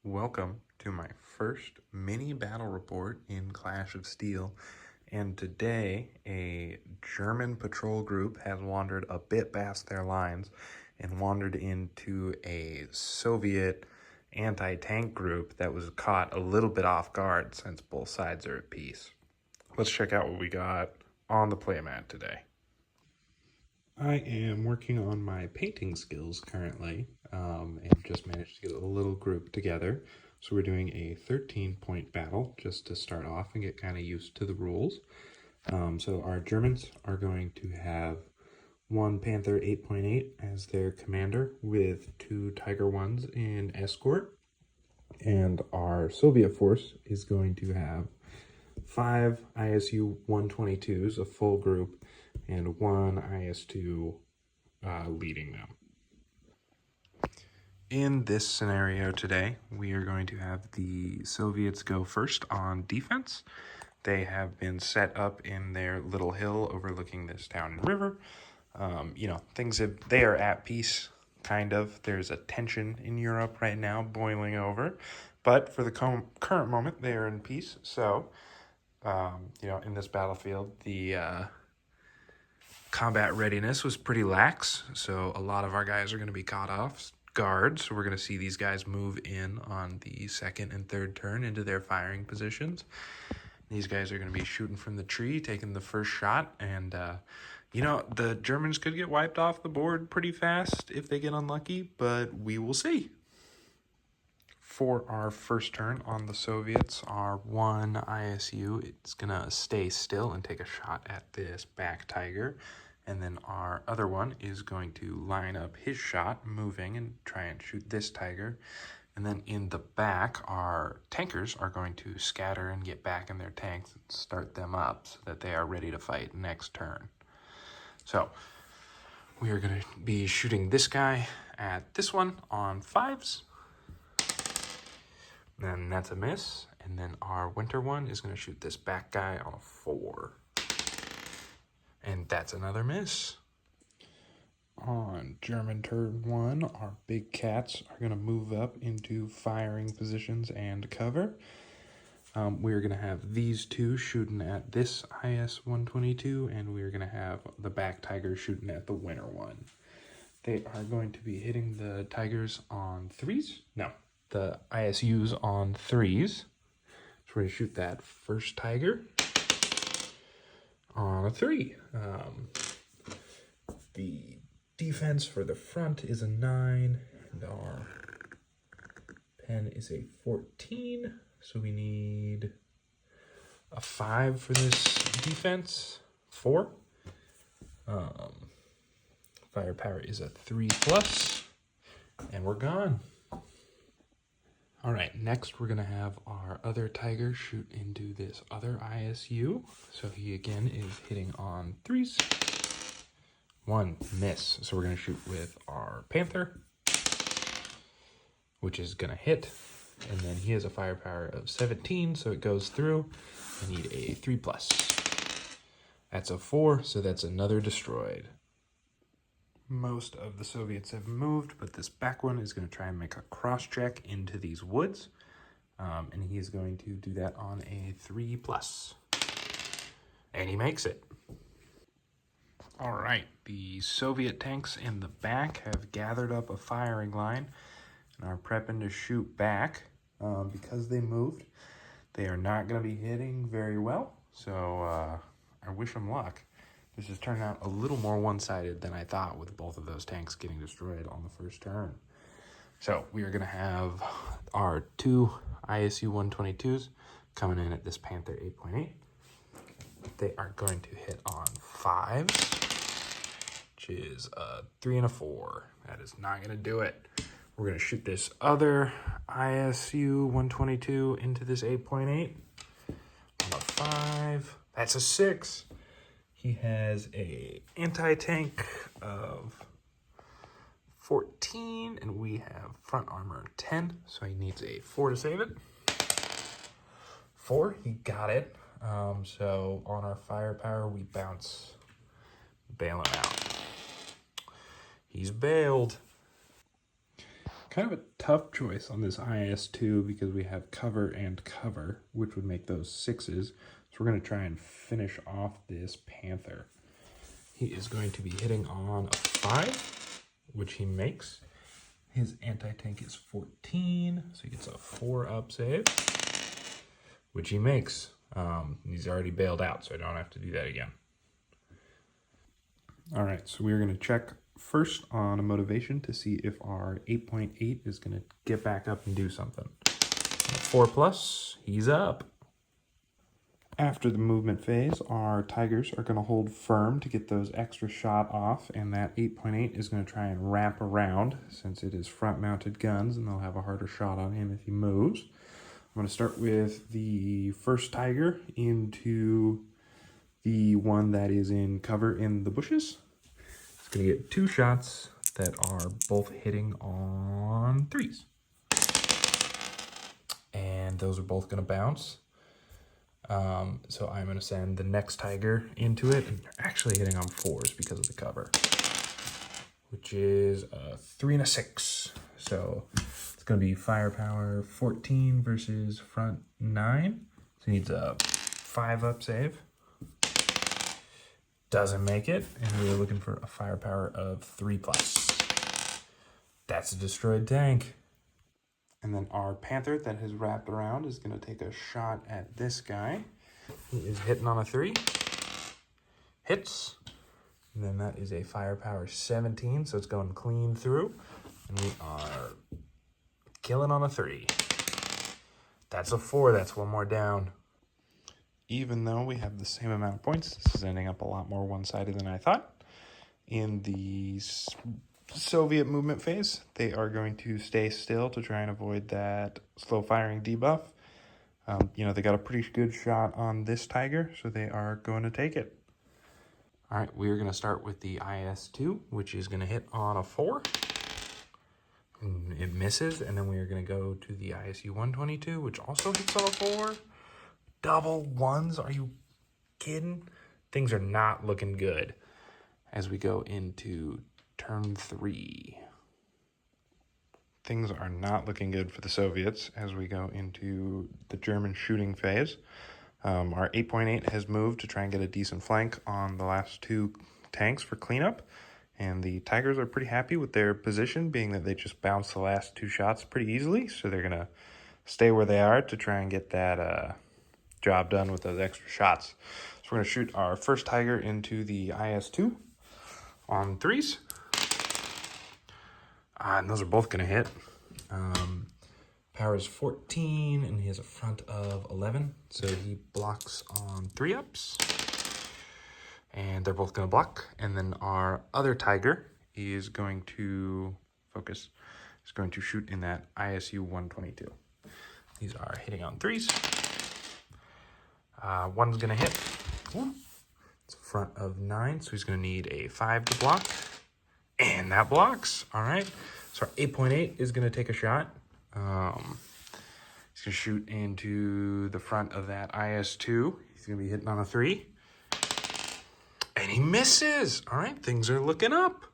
Welcome to my first mini battle report in Clash of Steel, and today a German patrol group has wandered a bit past their lines and wandered into a Soviet anti-tank group that was caught a little bit off guard since both sides are at peace. Let's check out what we got on the playmat today. I am working on my painting skills currently, and just managed to get a little group together. So we're doing a 13-point battle just to start off and get kind of used to the rules. So our Germans are going to have one Panther 8.8 as their commander with two Tiger 1s in escort. And our Soviet force is going to have 5 ISU 122s, a full group, and 1 IS-2 leading them. In this scenario today, we are going to have the Soviets go first on defense. They have been set up in their little hill overlooking this town and river. They are at peace, kind of. There's a tension in Europe right now boiling over, but for the current moment, they are in peace. So, in this battlefield, the combat readiness was pretty lax, so a lot of our guys are going to be caught off guard. So we're going to see these guys move in on the second and third turn into their firing positions. These guys are going to be shooting from the tree, taking the first shot, and the Germans could get wiped off the board pretty fast if they get unlucky, but we will see. For our first turn on the Soviets, our one ISU, it's going to stay still and take a shot at this back Tiger. And then our other one is going to line up his shot, moving, and try and shoot this Tiger. And then in the back, our tankers are going to scatter and get back in their tanks and start them up so that they are ready to fight next turn. So we are going to be shooting this guy at this one on 5s. Then that's a miss. And then our winter one is going to shoot this back guy on a 4. And that's another miss. On German turn 1, our big cats are going to move up into firing positions and cover. We're going to have these two shooting at this IS-122, and we're going to have the back Tiger shooting at the winter one. They are going to be hitting the Tigers on 3s. No, the ISUs on 3s. So we're going to shoot that first Tiger on a 3. The defense for the front is a 9, and our pen is a 14, so we need a 5 for this defense. 4. Firepower is a 3+, and we're gone. All right, next we're going to have our other Tiger shoot into this other ISU. So he again is hitting on 3s. 1 miss. So we're going to shoot with our Panther, which is going to hit. And then he has a firepower of 17, so it goes through. I need a 3+. That's a 4, so that's another destroyed. Most of the Soviets have moved, but this back one is going to try and make a cross-check into these woods. And he is going to do that on a 3+. And he makes it. All right, the Soviet tanks in the back have gathered up a firing line and are prepping to shoot back. Because they moved, they are not going to be hitting very well, so I wish them luck. This has turned out a little more one-sided than I thought, with both of those tanks getting destroyed on the first turn. So we are going to have our 2 ISU 122s coming in at this Panther 8.8. They are going to hit on 5s, which is a 3 and a 4. That is not going to do it. We're going to shoot this other ISU 122 into this 8.8 on a 5. That's a 6. He has a anti-tank of 14, and we have front armor 10, so he needs a 4 to save it. 4, he got it. So on our firepower, we bail him out. He's bailed. Kind of a tough choice on this IS2 because we have cover and cover, which would make those 6s. So we're going to try and finish off this Panther. He is going to be hitting on a 5, which he makes. His anti-tank is 14, so he gets a 4-up save, which he makes. He's already bailed out, so I don't have to do that again. All right, so we're going to check first on a motivation to see if our 8.8 is going to get back up and do something. 4+, he's up. After the movement phase, our Tigers are going to hold firm to get those extra shot off, and that 8.8 is going to try and wrap around since it is front-mounted guns, and they'll have a harder shot on him if he moves. I'm going to start with the first Tiger into the one that is in cover in the bushes. It's going to get 2 shots that are both hitting on 3s. And those are both going to bounce. So I'm going to send the next Tiger into it, and they're actually hitting on 4s because of the cover, which is a 3 and a 6. So it's going to be firepower 14 versus front 9. So he needs a 5-up save. Doesn't make it, and we're looking for a firepower of 3+. That's a destroyed tank. And then our Panther that has wrapped around is going to take a shot at this guy. He is hitting on a 3. Hits. And then that is a firepower 17, so it's going clean through. And we are killing on a 3. That's a 4. That's 1 more down. Even though we have the same amount of points, this is ending up a lot more one-sided than I thought. In the Soviet movement phase, they are going to stay still to try and avoid that slow firing debuff. They got a pretty good shot on this Tiger, so they are going to take it. All right, we're going to start with the IS-2, which is going to hit on a 4. It misses, and then we are going to go to the ISU-122, which also hits on a 4. Double 1s? Are you kidding? Things are not looking good as we go into turn 3. Things are not looking good for the Soviets as we go into the German shooting phase. Our 8.8 has moved to try and get a decent flank on the last 2 tanks for cleanup. And the Tigers are pretty happy with their position, being that they just bounced the last 2 shots pretty easily. So they're going to stay where they are to try and get that job done with those extra shots. So we're going to shoot our first Tiger into the IS-2 on 3s. And those are both going to hit. Power is 14, and he has a front of 11. So he blocks on 3-ups. And they're both going to block. And then our other Tiger is going to focus. Is going to shoot in that ISU-122. These are hitting on 3s. One's going to hit. It's a front of 9, so he's going to need a 5 to block. And that blocks. All right. So our 8.8 is going to take a shot. He's going to shoot into the front of that IS-2. He's going to be hitting on a 3. And he misses. All right. Things are looking up.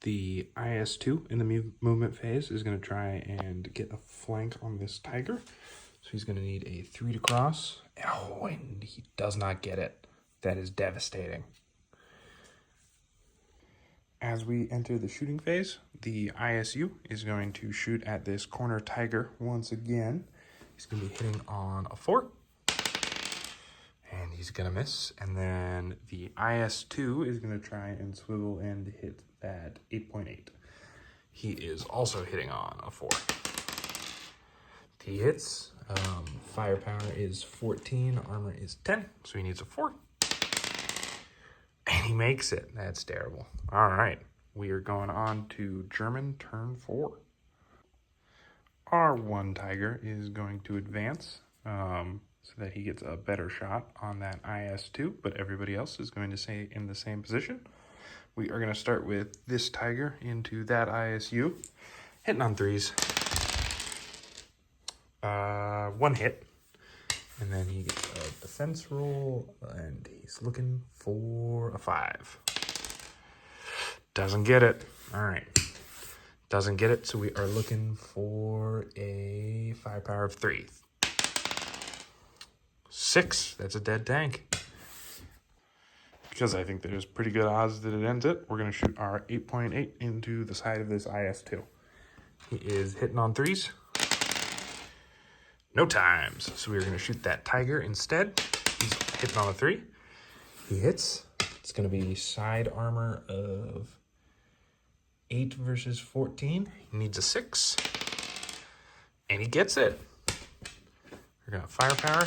The IS-2 in the movement phase is going to try and get a flank on this Tiger. So he's going to need a 3 to cross. Oh, and he does not get it. That is devastating. As we enter the shooting phase, the ISU is going to shoot at this corner Tiger once again. He's going to be hitting on a 4. And he's going to miss. And then the IS-2 is going to try and swivel and hit that 8.8. He is also hitting on a 4. He hits. Firepower is 14. Armor is 10. So he needs a 4. And he makes it. That's terrible. All right. We are going on to German turn 4. Our 1 Tiger is going to advance so that he gets a better shot on that IS-2, but everybody else is going to stay in the same position. We are going to start with this Tiger into that ISU, hitting on 3s. 1 hit. And then he gets a defense roll, and he's looking for a 5. Doesn't get it. All right. Doesn't get it, so we are looking for a firepower of 3. 6, that's a dead tank. Because I think there's pretty good odds that it ends it, we're going to shoot our 8.8 into the side of this IS-2. He is hitting on 3s. No times. So we're going to shoot that Tiger instead. He's hitting on a 3. He hits. It's going to be side armor of 8 versus 14. He needs a 6. And he gets it. We're going to firepower.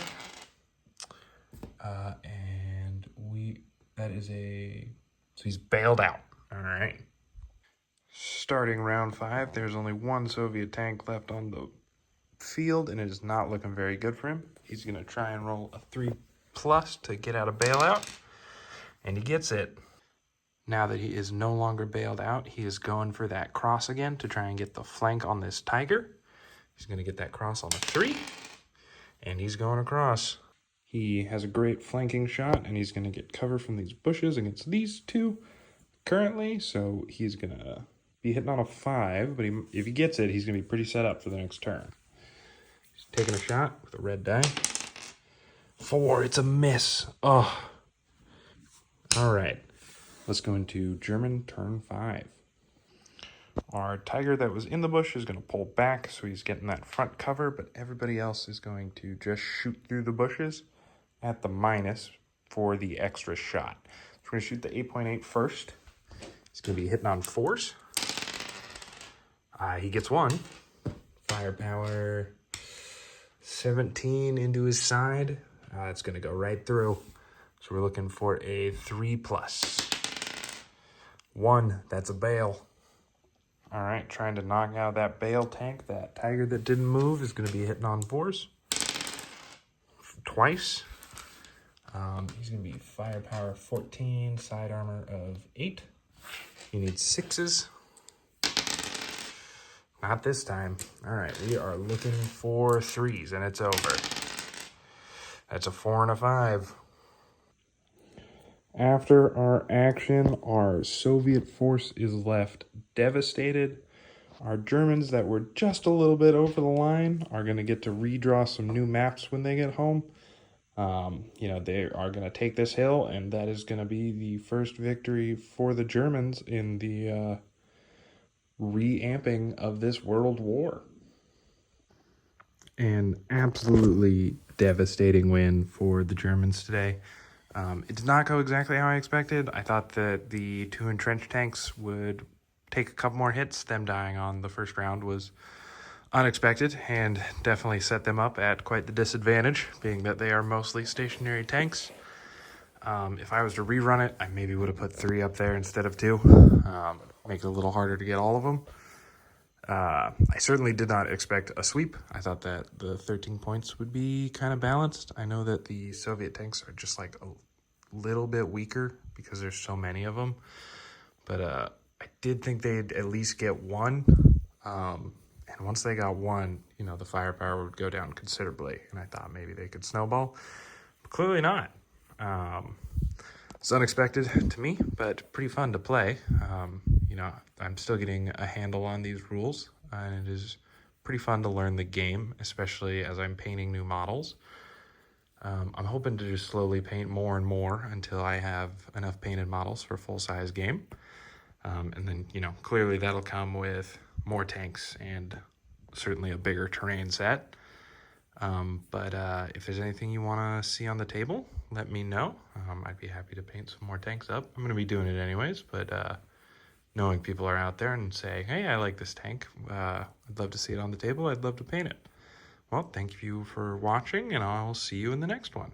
And that is so he's bailed out. All right. Starting round 5, there's only one Soviet tank left on the field, and it is not looking very good for him. He's going to try and roll a 3+ to get out of bailout, and he gets it. Now that he is no longer bailed out, he is going for that cross again to try and get the flank on this Tiger. He's going to get that cross on a 3, and he's going across. He has a great flanking shot, and he's going to get cover from these bushes against these 2 currently, so he's going to be hitting on a 5, but if he gets it, he's going to be pretty set up for the next turn. He's taking a shot with a red die. 4, it's a miss. Oh. All right. Let's go into German turn 5. Our Tiger that was in the bush is going to pull back, so he's getting that front cover, but everybody else is going to just shoot through the bushes at the minus for the extra shot. So we're going to shoot the 8.8 first. He's going to be hitting on 4s. He gets 1. Firepower 17 into his side. It's going to go right through. So we're looking for a 3+. 1, that's a bail. All right, trying to knock out that bail tank. That Tiger that didn't move is going to be hitting on 4s. Twice. He's going to be firepower 14, side armor of 8. He needs 6s. Not this time. All right, we are looking for 3s, and it's over. That's a 4 and a 5. After our action, our Soviet force is left devastated. Our Germans that were just a little bit over the line are going to get to redraw some new maps when they get home. They are going to take this hill, and that is going to be the first victory for the Germans in the reamping of this world war. An absolutely devastating win for the Germans today. It did not go exactly how I expected. I thought that the 2 entrenched tanks would take a couple more hits. Them dying on the first round was unexpected and definitely set them up at quite the disadvantage, being that they are mostly stationary tanks. If I was to rerun it, I maybe would have put 3 up there instead of 2. Make it a little harder to get all of them. I certainly did not expect a sweep. I thought that the 13 points would be kind of balanced. I know that the Soviet tanks are just like a little bit weaker because there's so many of them. But I did think they'd at least get 1. And once they got 1, the firepower would go down considerably. And I thought maybe they could snowball. But clearly not. It's unexpected to me, but pretty fun to play. I'm still getting a handle on these rules, and it is pretty fun to learn the game, especially as I'm painting new models. I'm hoping to just slowly paint more and more until I have enough painted models for a full-size game. And then, clearly that'll come with more tanks and certainly a bigger terrain set. But if there's anything you want to see on the table, let me know. I'd be happy to paint some more tanks up. I'm going to be doing it anyways, but knowing people are out there and say, hey, I like this tank. I'd love to see it on the table. I'd love to paint it. Well, thank you for watching, and I'll see you in the next one.